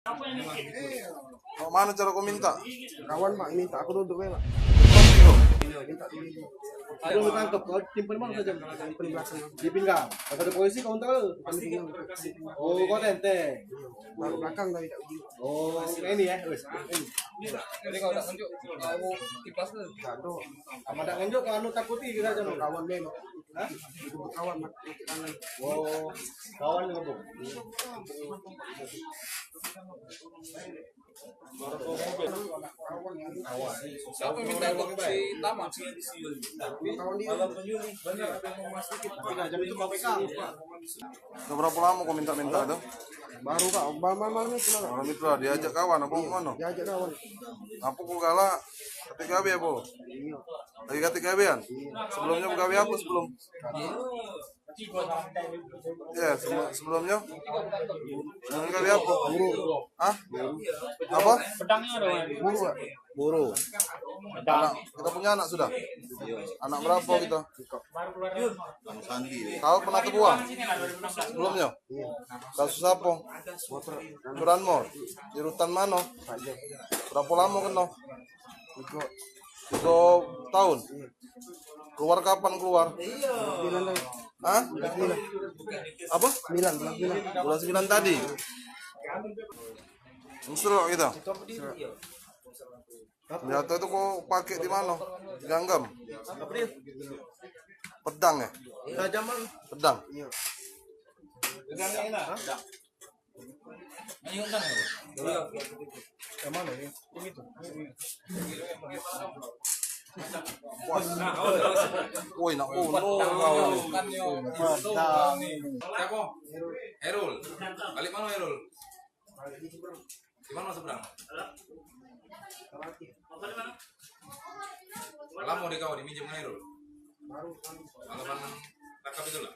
Mau mana cara kau minta? Kawan mak minta aku duduk ya mak. Minta dulu. Aku mau tangkap kau timpan mana saja? Timpan belakang. Di pinggang. Kalau ada polisi kau tahu. Oh kau tenteng. Baru belakang tadi. Oh ini ya. Jadi kalau tak tunjuk, kamu kipas tu. Aduh. Kamu tak tunjuk, kamu takuti kita jangan. Kawan memang. Hah? Kawan mak. Oh, kawan dengan bu. Siapa minta untuk si tamat sih? Kawan dia. Banyak yang mau masuk kita. Jam itu KPK. Udah berapa lama kau minta-minta tuh? Baru kak, malam itu lah. Malam itu lah diajak kawan apa mana? Diajak kawan. Apa kau galak? Ketika ya bu? Lagi ketika ya? Sebelumnya pegawai apa sebelum? Ya sebelumnya? Sebelumnya kali apa? Buru. Ah? Apa? Pedangnya ada. Buru kak. Buru. Anak, kita punya anak sudah? Anak berapa kita? Kau pernah terbuang? Sebelumnya? Kasus apa? Curanmor? Di rutan mana? Berapa lama kena? 3 tahun? Keluar kapan keluar? Hah? Apa? 9. Bulan 9 tadi? Musrok kita? Senjata itu kau pakai di mana? Ganggam? Pedang ya? Pedang? Woi nak Siapa? Herul. Balik mana Herul? Di mana seberang? Lama di kau diminjam Herul. Alaman rakap itu lah.